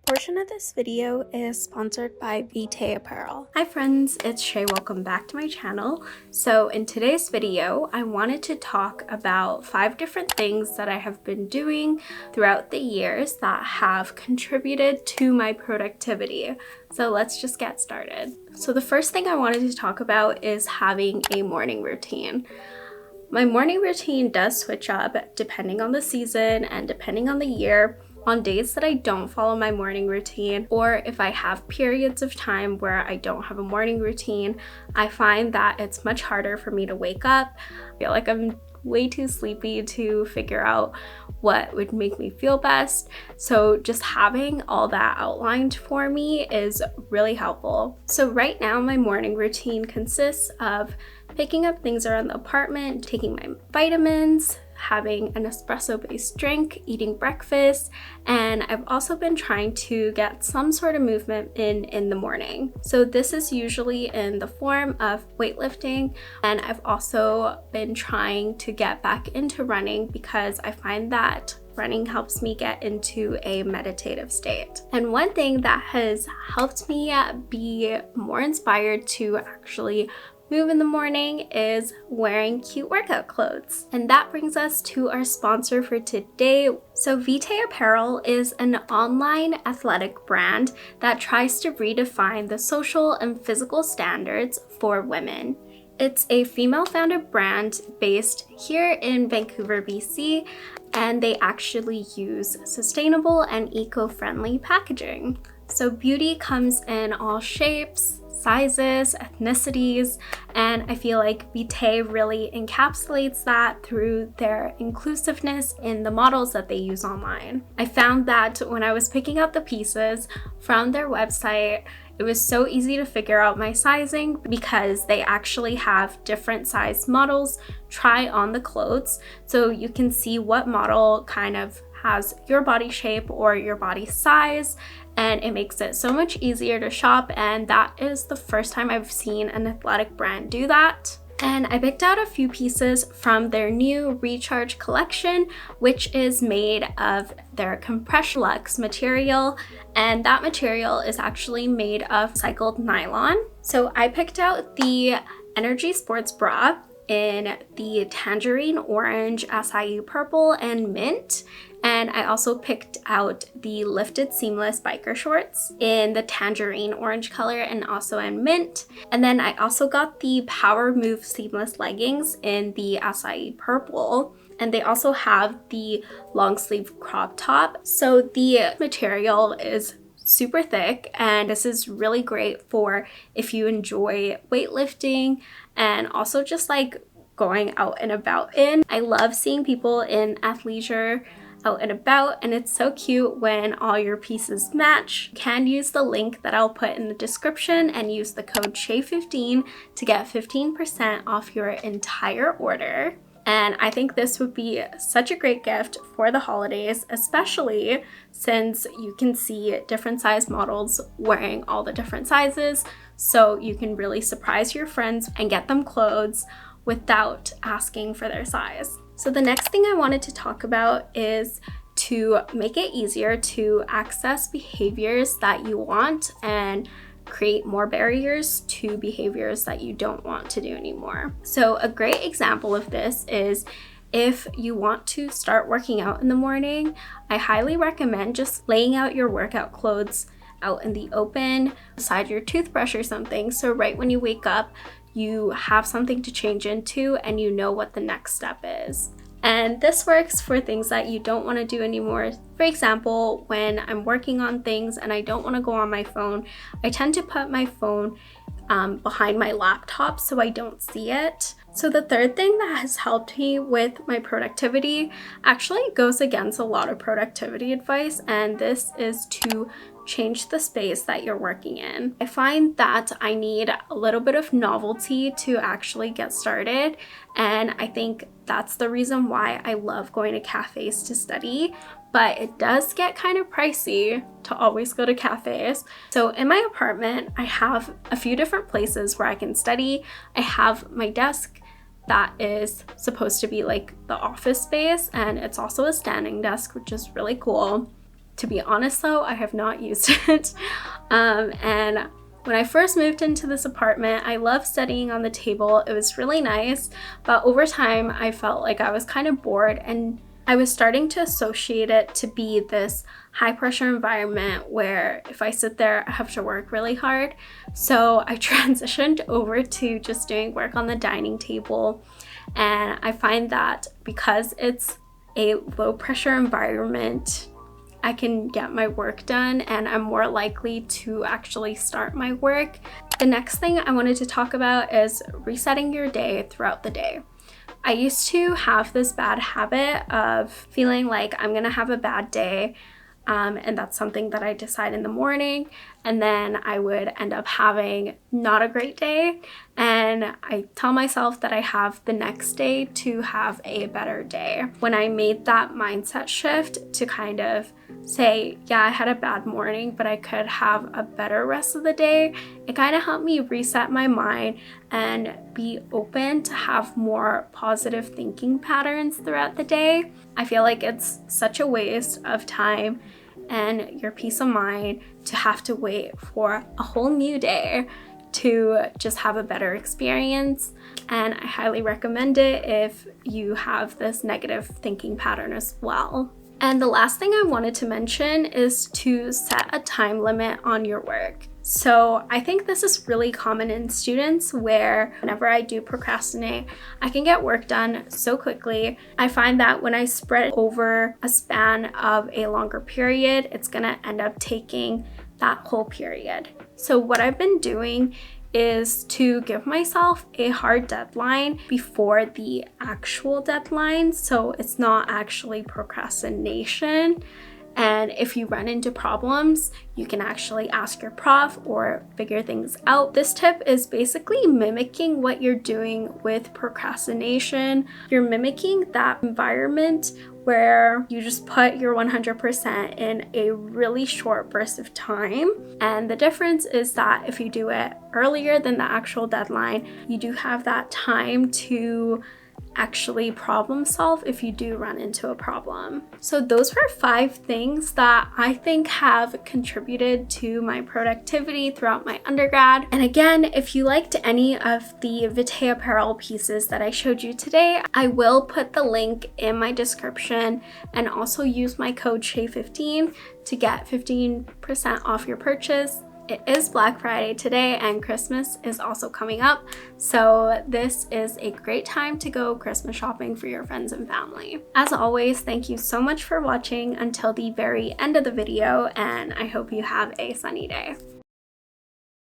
portion of this video is sponsored by Vitae Apparel. Hi friends, it's Shay. Welcome back to my channel. So in today's video, I wanted to talk about 5 different things that I have been doing throughout the years that have contributed to my productivity. So let's just get started. So the first thing I wanted to talk about is having a morning routine. My morning routine does switch up depending on the season and depending on the year. On days that I don't follow my morning routine, or if I have periods of time where I don't have a morning routine, I find that it's much harder for me to wake up. I feel like I'm way too sleepy to figure out what would make me feel best. So just having all that outlined for me is really helpful. So right now my morning routine consists of picking up things around the apartment, taking my vitamins, having an espresso-based drink, eating breakfast, and I've also been trying to get some sort of movement in the morning. So this is usually in the form of weightlifting, and I've also been trying to get back into running because I find that running helps me get into a meditative state. And one thing that has helped me be more inspired to actually move in the morning is wearing cute workout clothes. And that brings us to our sponsor for today. So Vitae Apparel is an online athletic brand that tries to redefine the social and physical standards for women. It's a female-founded brand based here in Vancouver, BC, and they actually use sustainable and eco-friendly packaging. So beauty comes in all shapes, sizes, ethnicities, and I feel like Vitae really encapsulates that through their inclusiveness in the models that they use online. I found that when I was picking out the pieces from their website, it was so easy to figure out my sizing because they actually have different size models try on the clothes, so you can see what model kind of has your body shape or your body size, and it makes it so much easier to shop, and that is the first time I've seen an athletic brand do that. And I picked out a few pieces from their new Recharge collection, which is made of their Compression Luxe material, and that material is actually made of cycled nylon. So I picked out the Energy Sports Bra in the tangerine orange, acai purple, and mint. And I also picked out the lifted seamless biker shorts in the tangerine orange color and also in mint. And then I also got the Power Move seamless leggings in the acai purple. And they also have the long sleeve crop top. So the material is super thick, and this is really great for if you enjoy weightlifting and also just like going out and about in. I love seeing people in athleisure out and about, and it's so cute when all your pieces match. You can use the link that I'll put in the description and use the code SHAY15 to get 15% off your entire order. And I think this would be such a great gift for the holidays, especially since you can see different size models wearing all the different sizes. So you can really surprise your friends and get them clothes without asking for their size. So the next thing I wanted to talk about is to make it easier to access behaviors that you want and create more barriers to behaviors that you don't want to do anymore. So a great example of this is if you want to start working out in the morning, I highly recommend just laying out your workout clothes out in the open beside your toothbrush or something. So right when you wake up, you have something to change into and you know what the next step is. And this works for things that you don't want to do anymore. For example, when I'm working on things and I don't want to go on my phone, I tend to put my phone behind my laptop so I don't see it. So the third thing that has helped me with my productivity actually goes against a lot of productivity advice, and this is to change the space that you're working in. I find that I need a little bit of novelty to actually get started, and I think that's the reason why I love going to cafes to study, but it does get kind of pricey to always go to cafes. So in my apartment, I have a few different places where I can study. I have my desk that is supposed to be like the office space, and it's also a standing desk, which is really cool. To be honest though, I have not used it. And when I first moved into this apartment, I loved studying on the table. It was really nice, but over time I felt like I was kind of bored, and I was starting to associate it to be this high pressure environment where if I sit there, I have to work really hard. So I transitioned over to just doing work on the dining table. And I find that because it's a low pressure environment, I can get my work done and I'm more likely to actually start my work. The next thing I wanted to talk about is resetting your day throughout the day. I used to have this bad habit of feeling like I'm gonna have a bad day, and that's something that I decide in the morning, and then I would end up having not a great day, and I tell myself that I have the next day to have a better day. When I made that mindset shift to kind of say, yeah, I had a bad morning, but I could have a better rest of the day, it kind of helped me reset my mind and be open to have more positive thinking patterns throughout the day. I feel like it's such a waste of time and your peace of mind to have to wait for a whole new day to just have a better experience. And I highly recommend it if you have this negative thinking pattern as well. And the last thing I wanted to mention is to set a time limit on your work. So I think this is really common in students where whenever I do procrastinate, I can get work done so quickly. I find that when I spread it over a span of a longer period, it's gonna end up taking that whole period. So what I've been doing is to give myself a hard deadline before the actual deadline, so it's not actually procrastination. And if you run into problems, you can actually ask your prof or figure things out. This tip is basically mimicking what you're doing with procrastination. You're mimicking that environment where you just put your 100% in a really short burst of time. And the difference is that if you do it earlier than the actual deadline, you do have that time to actually problem solve if you do run into a problem. So those were 5 things that I think have contributed to my productivity throughout my undergrad. And again, if you liked any of the Vitae Apparel pieces that I showed you today, I will put the link in my description, and also use my code Shay15 to get 15% off your purchase. It is Black Friday today and Christmas is also coming up, so this is a great time to go Christmas shopping for your friends and family. As always, thank you so much for watching until the very end of the video, and I hope you have a sunny day.